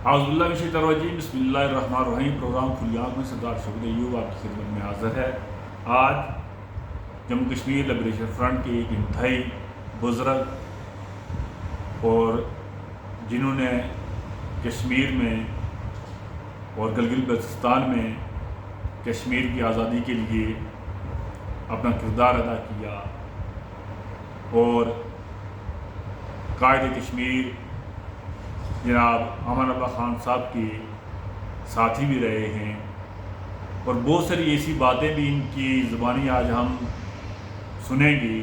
اعوذ باللہ من الشیطان الرجیم، بسم اللہ الرحمن الرحیم۔ پروگرام کھلی آنکھ میں سردار شوکت ایوب آپ کی خدمت میں حاضر ہے۔ آج جموں کشمیر لبریشن فرنٹ کے ایک انتہائی بزرگ اور جنہوں نے کشمیر میں اور گلگت بلتستان میں کشمیر کی آزادی کے لیے اپنا کردار ادا کیا اور قائد کشمیر جناب امان اللہ خان صاحب کے ساتھی بھی رہے ہیں، اور بہت ساری ایسی باتیں بھی ان کی زبانی آج ہم سنیں گے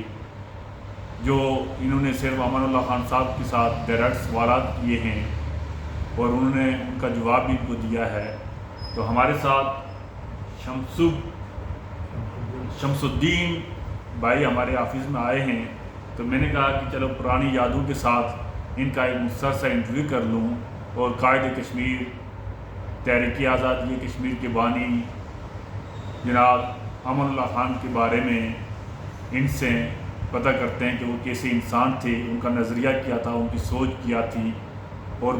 جو انہوں نے صرف امان اللہ خان صاحب کے ساتھ ڈائریکٹ سوالات کیے ہیں اور انہوں نے ان کا جواب بھی ان کو دیا ہے۔ تو ہمارے ساتھ شمس الدین بھائی ہمارے آفس میں آئے ہیں، تو میں نے کہا کہ چلو پرانی یادوں کے ساتھ ان کا ایک مختصر سا انٹرویو کر لوں اور قائد کشمیر، تحریک آزادی کشمیر کے بانی جناب امان اللہ خان کے بارے میں ان سے پتہ کرتے ہیں کہ وہ کیسے انسان تھے، ان کا نظریہ کیا تھا، ان کی سوچ کیا تھی، اور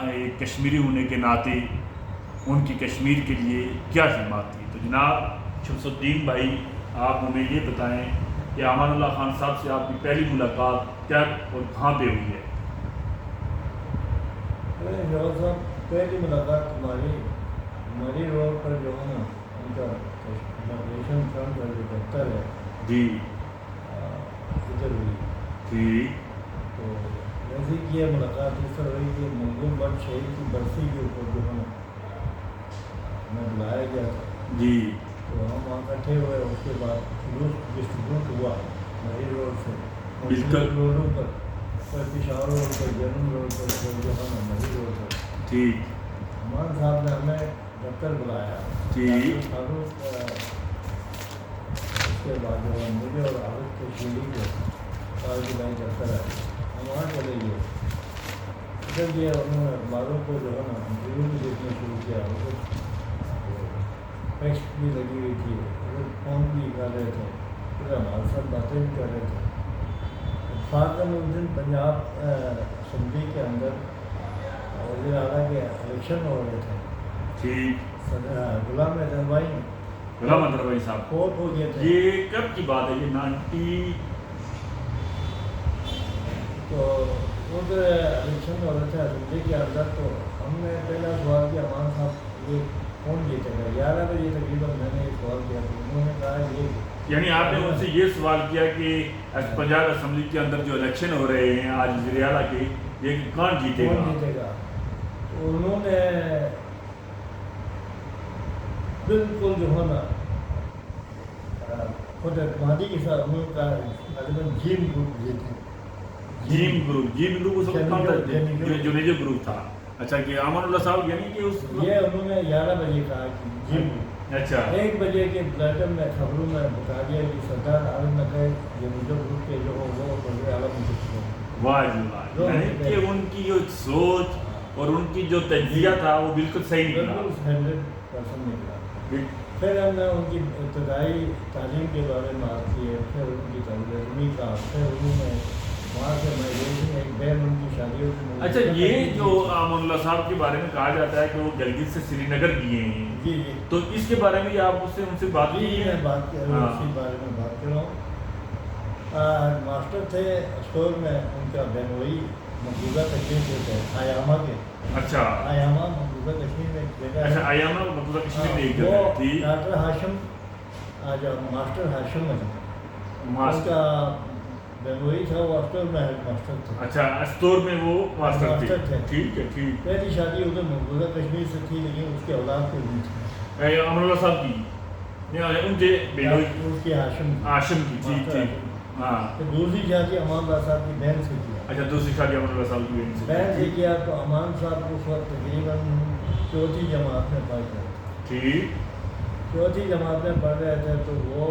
ایک کشمیری ہونے کے ناطے ان کی کشمیر کے لیے کیا خدمات تھی۔ تو جناب شمس الدین بھائی، آپ ہمیں یہ بتائیں کہ امان اللہ خان صاحب سے آپ کی پہلی ملاقات کیا اور کہاں پہ ہوئی ہے؟ جواب صاحب، پہلی ملاقات ہماری روڈ پر جو ہے نا ان کا لبریشن فرنٹ کا جو دفتر ہے جی ادھر ہوئی ٹھیک۔ تو ویسے ہی کیا ملاقات اس طرح ہوئی کہ منظور بٹ شہید کی برسی کے اوپر جو ہے نا ہمیں بلایا گیا تھا جی، تو ہم وہاں اکٹھے ہوئے۔ اس کے بعد جلوس ڈسٹریبیوٹ ہوا ہماری روڈ سے بالکل روڈوں پر، پشاور روڈ پر، جنم روڈ پر، جو ہے نا ہماری روڈ پر ٹھیک امان صاحب نے ہمیں دفتر بلایا۔ ٹھیک فاروق اس کے بعد جو ہے مجھے اور عابد کشمیری کو کہا کہ بھائی دفتر ہے، ہم وہاں چلے گئے۔ ادھر گیا، انہوں نے اخباروں کو جو ہے نا انٹرویو بھی دیکھنا شروع کیا، ٹیکسٹ بھی لگی ہوئی تھی، ادھر فون بھی کر رہے تھے، ادھر ہمارے ساتھ باتیں بھی کر رہے تھے۔ فاطم اس دن پنجاب اسمبلی کے اندر وزیر اعلیٰ کے الیکشن ہو رہے تھے، ٹھیک۔ غلام حیدر بھائی صاحب فوت ہو گئے تھے۔ یہ کب کی بات ہے؟ یہ 90 تو ادھر الیکشن ہو رہے تھے اسمبلی کے اندر، تو ہم نے پہلا سوال کیا امان صاحب یہ کون جیتے گا؟ 11 بجے تقریباً میں نے یہ سوال کیا، تو انہوں نے کہا یہ، یعنی آپ نے ان سے یہ سوال کیا کہ پنجاب اسمبلی کے اندر جو الیکشن ہو رہے ہیں آج وزیر اعلیٰ کے، یہ کون جیتے گا؟ تو انہوں نے بالکل جو ہے نا خود اعتمادی کے ساتھ انہوں نے کہا غالباً جیم گروپ جیتے۔ جیم گروپ اس وقت کون تھا؟ جو میجر گروپ تھا۔ اچھا، کہ امان اللہ صاحب یعنی کہ اس یہ انہوں نے 11 بجے کہا کہ جیم گروپ۔ اچھا، 1 بجے کے بلیٹن میں خبروں میں بتا دیا کہ سردار عالم نقی جو میجر گروپ کے جو وہ وزیر اعلیٰ منتخب ہو۔ واہ جی واہ، یعنی کہ ان کی جو سوچ اور ان کی جو تجزیہ تھا وہ بالکل صحیح نکلا، بالکل 100% نکلا۔ پھر ہم نے ان کی ابتدائی تعلیم کے بارے میں بات کی ہے، پھر ان کی تربیت کا، پھر انہوں نے وہاں سے مائگریشن ایک بہن ان کی شادیوں کی۔ اچھا، یہ جو امان اللہ صاحب کے بارے میں کہا جاتا ہے کہ وہ گلگت سے سری نگر گئے ہیں، جی جی، تو اس کے بارے میں آپ ان سے بات کی ہے؟ میں بات کر رہا ہوں، اسی بارے میں بات کر رہا ہوں۔ ماسٹر تھے اسٹور میں، ان کا بہنوئی مقبوضہ کشمیر سے تھے، آیاما کے۔ اچھا، آیاما مقبوضہ کشمیر میں ایک جگہ ہے۔ اچھا، آیاما مقبوضہ کشمیر میں ایک جگہ وہ ہے، ٹھیک۔ ڈاکٹر ہاشم، ماسٹر ہاشم ہے، اس کا بہنوئی تھا، وہ اسٹور میں ہیڈ ماسٹر تھے۔ اچھا، اسٹور میں وہ ماسٹر تھے، ٹھیک ہے ٹھیک۔ پہلی شادی ادھر مقبوضہ کشمیر سے تھی، لیکن اس کے اولاد کو نہیں تھی، امان اللہ صاحب کی، ان کے بہنوئی اس کی ہاشم کی، ٹھیک ٹھیک، ہاں۔ پھر دوسری شادی امان اللہ صاحب کی بہن سے کیا۔ اچھا، دوسری شادی امان اللہ صاحب کی بہن سے کیا، تو امان صاحب اس وقت تقریباً 4تھی جماعت میں پڑھ رہے تھے، ٹھیک۔ 4تھی جماعت میں پڑھ رہے تھے، تو وہ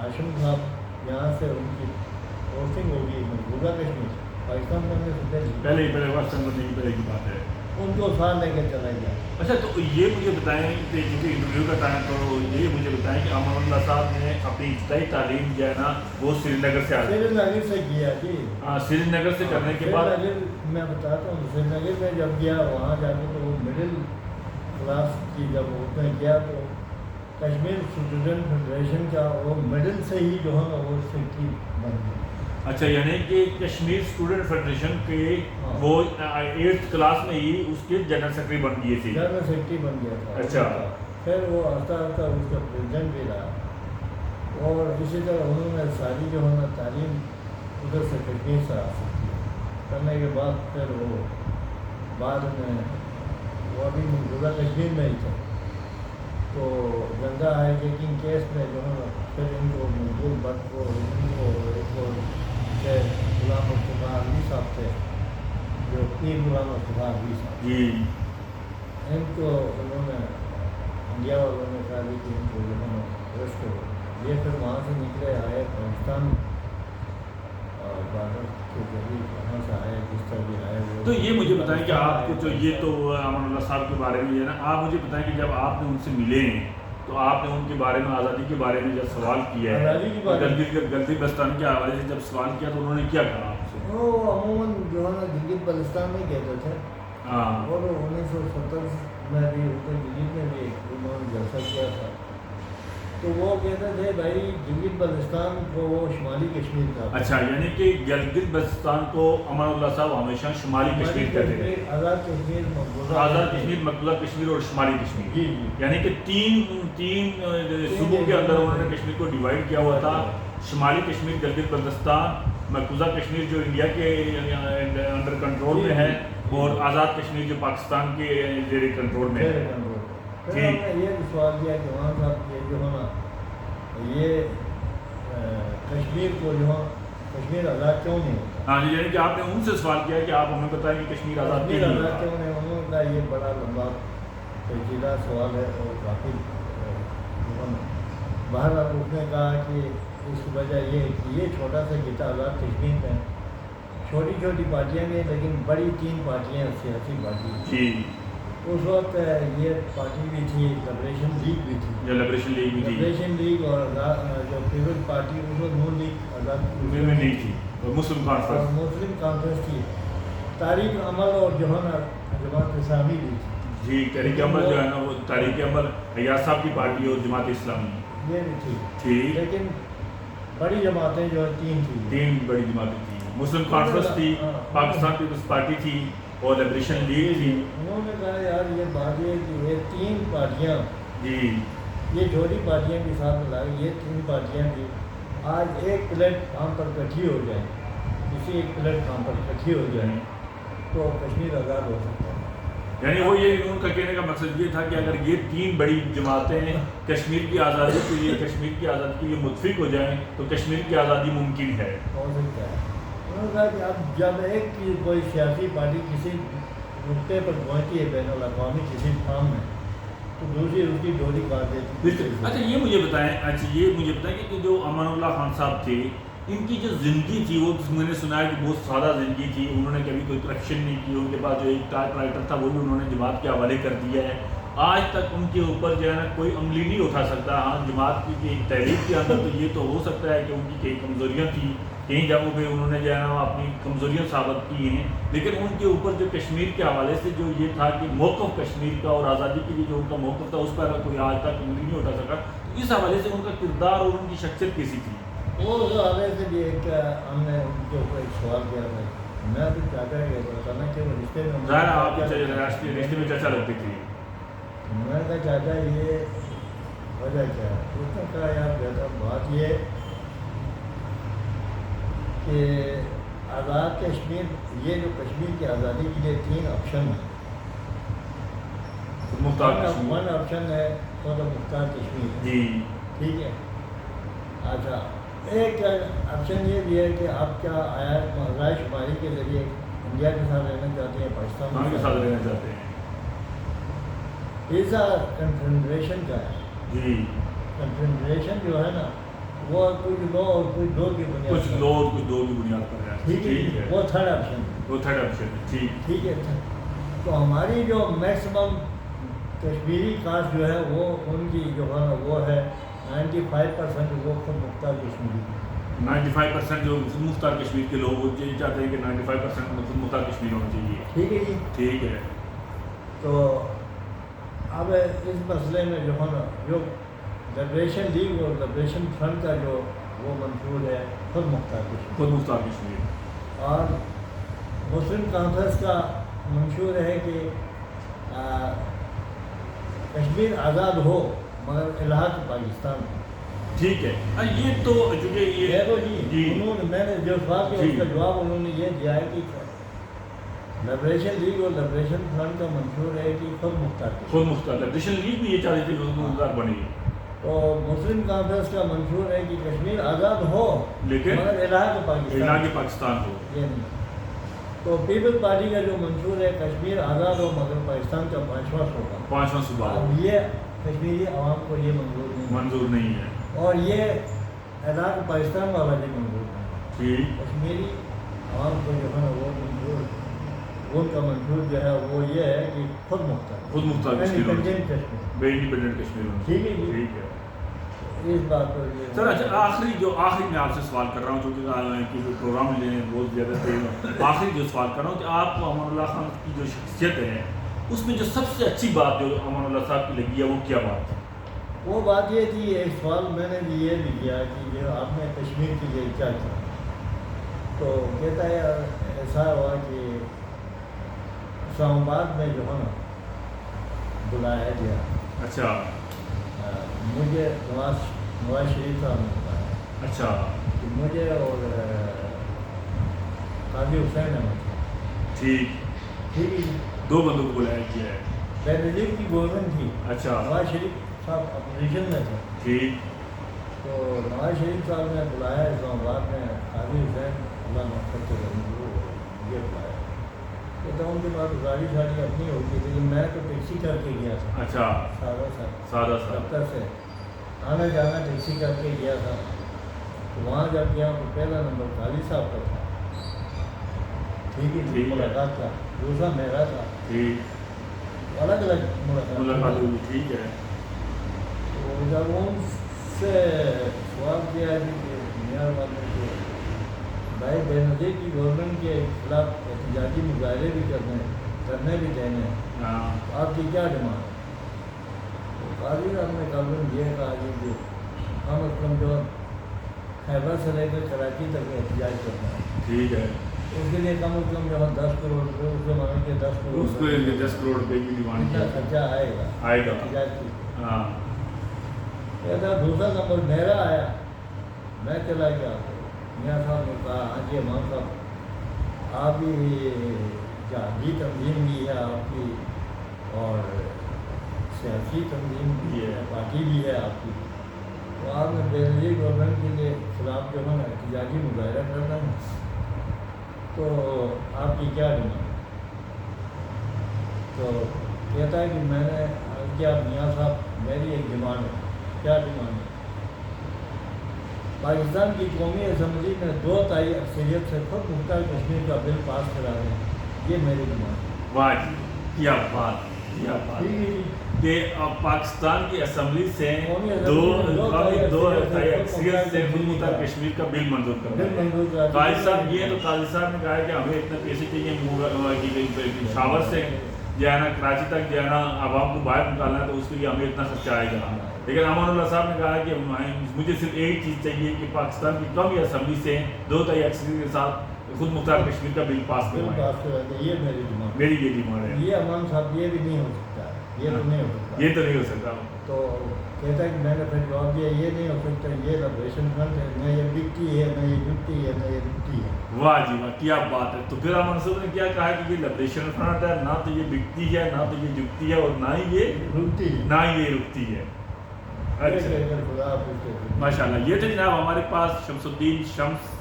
ہاشم صاحب یہاں سے ان کی پوسٹنگ ہوگی مقبوضہ کشمیر، پاکستان بننے سے پہلے واسطہ بننے کی پہلے کی بات ہے۔ ان کو ساتھ لے کے چلا گیا۔ اچھا تو یہ مجھے بتائیں کہ چونکہ انٹرویو کا ٹائم تو یہ مجھے بتائیں کہ امان اللہ صاحب نے اپنی ابتدائی تعلیم جو ہے نا وہ سری نگر سے سری نگر سے کیا جی، ہاں سری نگر سے کرنے کے بعد سری نگر میں بتاتا ہوں، سری نگر میں جب گیا وہاں جا کے تو وہ مڈل کلاس کی جب اس میں گیا تو کشمیر اسٹوڈنٹ فیڈریشن کا وہ مڈل سے ہی جو ہے نا وہ سیکٹری بن گیا۔ اچھا یعنی کہ کشمیر اسٹوڈنٹ فیڈریشن کے وہ 8th کلاس میں ہی اس کے جنرل سیکرٹری بن گئے تھے، جنرل سیکرٹری بن گیا تھا۔ اچھا پھر وہ آہستہ آہستہ اس کا پریزیڈنٹ بھی رہا، اور اسی طرح انہوں نے ساری جو ہے نا تعلیم ادھر سے کشمیر سے حاصل کی، کرنے کے بعد پھر وہ بعد میں وہ ابھی موجودہ کشمیر میں ہی تھے، تو گنگا ہائی جیکنگ کیس میں جو ہے نا پھر ان کو مقبول بٹ کو ان کو ایک اور غلام مصطفیٰ علی صاحب تھے جو پیر غلام مصطفیٰ علی صاحب، جی ان کو انہوں نے انڈیا والوں نے کہا کہ ان کو جو ہے نا ریسٹ کرو، یہ پھر وہاں سے نکلے آئے پاکستان بارڈر کے ذریعے وہاں سے آئے جس طرح بھی آئے وہ۔ تو یہ مجھے بتائیں کہ آپ کو جو یہ تو امان اللہ صاحب کے بارے میں جو ہے نا آپ مجھے بتائیں کہ جب آپ نے ان سے ملے ہیں تو آپ نے ان کے بارے میں آزادی کے بارے میں جب سوال کیا ہے آزادی کے بارے میں گلگت بلتستان کے حوالے سے جب سوال کیا تو انہوں نے کیا کہا آپ سے؟ وہ عموماً جو ہے نا گلگت بلتستان میں کہتے تھے، ہاں اور 1970 میں بھی اتر گلگت میں بھی انہوں نے جلسہ کیا تھا، تو وہ کہتے تھے بھائی گلگت بلتستان کو وہ شمالی کشمیر کا۔ اچھا یعنی کہ گلگت بلتستان کو امان اللہ صاحب ہمیشہ شمالی کشمیر کہتے تھے، آزاد کشمیر مقبوضہ آزاد کشمیر مقبوضہ کشمیر اور شمالی کشمیر، جی جی، یعنی کہ تین صوبوں کے اندر انہوں نے کشمیر کو ڈیوائڈ کیا ہوا تھا، شمالی کشمیر گلگت بلتستان، مقبوضہ کشمیر جو انڈیا کے انڈر کنٹرول میں ہے، اور آزاد کشمیر جو پاکستان کے زیر کنٹرول میں ہے۔ پھر ہم نے یہ بھی سوال کیا کہ وہاں صاحب یہ جو ہے نا یہ کشمیر کو جو ہے کشمیر آزاد کیوں نہیں ہوتا؟ ہاں جی یعنی کہ آپ نے ان سے سوال کیا کہ آپ ہمیں بتائیں کہ کشمیر آزاد کیوں نہیں ہوتا؟ کیوں نہیں؟ انہوں نے کہا یہ بڑا لمبا پیچیدہ سوال ہے اور کافی بہرحال اس نے کہا کہ اس کی وجہ یہ ہے کہ یہ چھوٹا سا خطہ آزاد کشمیر میں چھوٹی چھوٹی پارٹیاں بھی ہیں لیکن بڑی 3 پارٹیاں سیاسی پارٹی جی اس وقت یہ پارٹی بھی تھی، لبریشن لیگ بھی تھی، جو لبریشن لیگ بھی تھی لبریشن لیگ اور جو پیپل پارٹی اس وقت نون لیگ آزاد میں نہیں تھی، اور مسلم اور کانفرنس مسلم کانفرنس تھی، تاریخ عمل اور جو ہے نا جماعت اسلامی بھی تھی، جی تحریک عمل جو ہے نا وہ تحریک عمل ایاز صاحب کی پارٹی اور جماعت اسلامی یہ بھی تھی، ٹھیک، لیکن بڑی جماعتیں جو ہے 3 تھیں۔ 3 بڑی جماعتیں تھیں، مسلم کانفرنس تھی، پاکستان پیپلز پارٹی تھی اور لبریشن لیگ تھی۔ انہوں نے کہا یار یہ بات یہ کہ یہ 3 پارٹیاں جی یہ چھوٹی پارٹیاں بھی ساتھ ملا کے یہ 3 پارٹیاں بھی آج ایک پلیٹ فارم پر اکٹھی ہو جائیں، کسی ایک پلیٹ فارم پر اکٹھی ہو جائیں تو کشمیر آزاد ہو سکتا ہے۔ یعنی وہ یہ ان کا کہنے کا مقصد یہ تھا کہ اگر یہ 3 بڑی جماعتیں کشمیر کی آزادی کے لیے کشمیر کی آزادی کے لیے متفق ہو جائیں تو کشمیر کی آزادی ممکن ہے۔ ہو سکتا ہے۔ انہوں نے کہا کہ اب جب ایک کی کوئی سیاسی پارٹی کسی نقطے پر پہنچتی ہے بین الاقوامی کسی کام میں تو دوسری اس کی ڈوری کاٹ دیتی ہے۔ اچھا یہ مجھے بتائیں کہ جو امان اللہ خان صاحب تھے ان کی جو زندگی تھی وہ میں نے سنا ہے کہ بہت سادہ زندگی تھی، انہوں نے کبھی کوئی کرپشن نہیں کی، ان کے پاس جو ایک ٹائپ رائٹر تھا وہ بھی انہوں نے جماعت کے حوالے کر دیا ہے، آج تک ان کے اوپر جو ہے نا کوئی عملی نہیں اٹھا سکتا۔ ہاں جماعت کی ایک تحریک کے اندر تو یہ تو ہو سکتا ہے کہ ان کی کئی کمزوریاں تھیں، کئی جگہوں پہ انہوں نے جو ہے نا اپنی کمزوریاں ثابت کی ہیں، لیکن ان کے اوپر جو کشمیر کے حوالے سے جو یہ تھا کہ موقف کشمیر کا اور آزادی کے لیے جو ان کا موقف تھا اس پر کوئی آج تک عملی نہیں اٹھا سکا، اس حوالے سے ان کا کردار اور ان کی شخصیت کیسی تھی؟ وہ اس حوالے سے بھی ایک ہم نے ان کے اوپر ایک سوال کیا تھا، میں بھی چاہتا ہے کہ بتانا کہ وہ رشتے میں ظاہر آپ رشتے میں چرچا لگتی تھی، میں نے کہا چاچا یہ وجہ کیا ہے؟ اس نے کہا یار بیٹا بات یہ کہ آزاد کشمیر یہ جو کشمیر کی آزادی کے لیے 3 آپشن ہیں۔ مختار کشمیر، 1 آپشن ہے خود مختار کشمیر، جی ٹھیک ہے۔ اچھا ایک آپشن یہ بھی ہے کہ آپ کیا رائے شماری کے ذریعے انڈیا کے ساتھ رہنا چاہتے ہیں، پاکستان کے ساتھ رہنا چاہتے ہیں، ایسا کنفیڈریشن کا ہے۔ جی کنفیڈریشن جو ہے نا وہ کچھ لو اور کچھ دو کی بنیاد کچھ پر، لو اور کچھ دو کی بنیاد پر ہے، ٹھیک ہے، وہ 3rd آپشن وہ 3rd آپشن ہے، ٹھیک ٹھیک ہے۔ تو ہماری جو میکسیمم کشمیری کاسٹ جو ہے وہ ان کی جو ہے وہ ہے 95% وہ خود مختار کشمیری 95% جو خود مختار کشمیر کے لوگ وہ یہ چاہتے ہیں کہ 95% خود مختار کشمیر ہونا چاہیے. ٹھیک ہے جی. ٹھیک ہے. تو اب اس مسئلے میں جو ہے نا جو لبریشن لیگ اور لبریشن فرنٹ کا جو وہ منشور ہے خود مختار کشمیر. خود مختار کشمیر. اور مسلم کانفرنس کا منشور ہے کہ کشمیر آزاد ہو مگر الحاق پاکستان ہو. ٹھیک ہے. یہ تو چونکہ یہ جی انہوں نے میں نے جو سوال کیا اس کا جواب انہوں نے یہ دیا ہے کہ لبریشن لیگ اور لبریشن فرنٹ کا منشور ہے کہ خود مختار کشمیر. خود مختار لبریشن لیگ بھی یہ چاہتی تھی کہ خود مختار بنے. تو مسلم کانفرنس کا منشور ہے کہ کشمیر آزاد ہو لیکن مگر الحاق پاکستان ہو. یہ نہیں. تو پیپل پارٹی کا جو منشور ہے کشمیر آزاد ہو مگر پاکستان کا 5واں صوبہ. اب یہ کشمیری عوام کو یہ منظور نہیں ہے اور یہ الحاق پاکستان والا بھی منظور نہیں. ٹھیک. کشمیری عوام کو جو ہے نا وہ منظور ان کا منشور جو ہے وہ یہ ہے کہ خود مختار کشمیر بے انڈیپینڈنٹ کشمیر. ٹھیک ہے جی. ٹھیک ہے. اس بات پر سر اچھا آخری میں آپ سے سوال کر رہا ہوں چونکہ پروگرام میں بہت زیادہ تیز. آخری جو سوال کر رہا ہوں کہ آپ کو امان اللہ خان کی جو شخصیت ہے اس میں جو سب سے اچھی بات جو امان اللہ صاحب کی لگی ہے وہ کیا بات ہے؟ وہ بات یہ تھی. ایک سوال میں نے بھی یہ بھی کیا کہ جو آپ نے کشمیر کے لیے کیا کیا تو کہتا ہے ایسا ہوا کہ اسلام آباد میں جو ہے نا بلایا گیا. اچھا. مجھے نواز شریف صاحب نے بتایا. اچھا. کہ مجھے اور قاضی حسین احمد. ٹھیک. ٹھیک ہے. 2 بندوں کو بلایا گیا ہے. بینظیر کی گورنمنٹ تھی. اچھا. نواز شریف صاحب اپوزیشن میں تھے. ٹھیک. تو نواز شریف صاحب نے بلایا اسلام آباد میں قاضی حسین اللہ مقصد سے یہ بلایا. کہتا ہوں ان کے بعد گاڑی شاڑی اپنی ہوتی تھی لیکن میں تو ٹیکسی کر کے گیا تھا. اچھا. سادہ دفتر سے آنا جانا ٹیکسی کر کے گیا تھا. تو وہاں جب گیا تو پہلا نمبر قاضی صاحب کا تھا. ٹھیک ہے. ملاقات کا. دوسرا میرا تھا. ٹھیک. الگ الگ ملاقات ہوئی. ٹھیک ہے. تو جب ان سے سوال کیا ہے کہ میاں والے کے بھائی بینظیر کی گورنمنٹ کے خلاف احتجاجی مظاہرے بھی کرنے بھی دینے ہیں آپ کی کیا ڈیمانڈ ہے؟ تو قاضی صاحب نے کل یہ کہا کہ کم از کم جو خیبر سے لے کر کراچی تک احتجاج کرنا ہے. ٹھیک ہے. اس کے لیے کم از کم جو ہے 10 کروڑ روپے اس زمانے کے 10 کروڑ روپے کی ڈیمانڈ خرچہ آئے گا احتجاج کی. ہاں. کہتا دوسرا نمبر میرا آیا. میں چلا گیا. میاں صاحب نے کہا ہاں جی امام صاحب آپ بھی جہادی تنظیم بھی ہے آپ کی اور سیاسی تنظیم بھی ہے پارٹی بھی ہے آپ کی. تو آپ نے بینظیر گورنمنٹ کے لیے خلاف جو ہے نا احتجاجی مظاہرہ کرنا ہے تو آپ کی کیا ڈیمانڈ؟ تو کہتا ہے کہ میں نے کیا میاں صاحب میری ایک ڈیمانڈ ہے. کیا ڈیمانڈ ہے؟ پاکستان کی قومی اسمبلی میں 2/3 اکثریت سے خود مختار کشمیر کا بل پاس کرا دیں. یہ میری ڈیمانڈ ہے. واہ کیا بات کہ پاکستان کی اسمبلی سے 2/3 اکثریت سے خود مختار کشمیر کا بل منظور کرنا. قاضی صاحب یہ تو قاضی صاحب نے کہا ہے کہ ہمیں اتنے پیسے چاہیے پشاور سے جو ہے نا کراچی تک جو ہے نا عوام کو باہر نکالنا ہے تو اس کے لیے ہمیں اتنا خرچہ آئے گا. لیکن امان اللہ صاحب نے کہا کہ مجھے صرف ایک چیز چاہیے کہ پاکستان کی قومی اسمبلی سے 2/3 اکثریت کے ساتھ خود مختار کشمیر کا بل پاس کروائیں. یہ میری ڈیمانڈ. میری یہ ڈیمانڈ ہے. یہ امان صاحب یہ بھی نہیں ہو سکتا. یہ تو نہیں ہو سکتا. یہ تو نہیں ہو سکتا. تو کہتا ہے کہ میں نے پھر جواب دیا یہ نہیں ہو سکتا. یہ لبریشن فرنٹ ہے نہ یہ بکتی ہے نہ یہ جھکتی ہے نہ یہ رکتی ہے. واہ جی واہ کیا بات ہے. تو پھر امان صاحب نے کیا کہا کہ یہ لبریشن فرنٹ ہے نہ تو یہ بکتی ہے نہ تو یہ جھکتی ہے اور نہ ہی یہ رکتی ہے. ماشاء اللہ. یہ تھے جناب ہمارے پاس شمس الدین شمس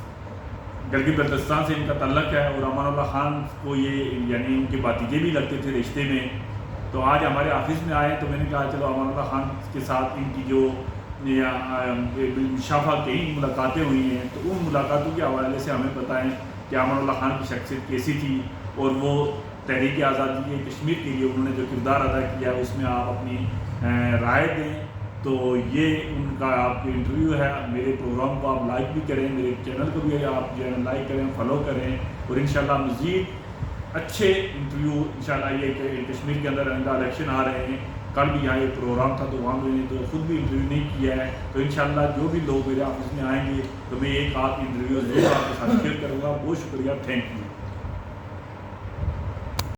گلگت بلتستان سے ان کا تعلق ہے اور امان اللہ خان کو یہ یعنی ان کے بھتیجے بھی لگتے تھے رشتے میں. تو آج ہمارے آفس میں آئے تو میں نے کہا چلو امان اللہ خان کے ساتھ ان کی جو شفا کئی ملاقاتیں ہوئی ہیں تو ان ملاقاتوں کے حوالے سے ہمیں بتائیں کہ امان اللہ خان کی شخصیت کیسی تھی اور وہ تحریک آزادی کشمیر کے لیے انہوں نے جو کردار ادا کیا ہے اس میں آپ اپنی رائے دیں. تو یہ ان کا آپ کو انٹرویو ہے. میرے پروگرام کو آپ لائک بھی کریں, میرے چینل کو بھی آپ جو ہے لائک کریں, فالو کریں, اور انشاءاللہ مزید اچھے انٹرویو انشاءاللہ یہ کہ کشمیر کے اندر آئندہ الیکشن آ رہے ہیں. کل بھی یہاں ایک پروگرام تھا تو وہاں میں نے تو خود بھی انٹرویو نہیں کیا ہے, تو انشاءاللہ جو بھی لوگ میرے آفس میں آئیں گے تو میں ایک آدھ انٹرویو ضرور آپ کے ساتھ شیئر کروں گا. بہت شکریہ, تھینک یو.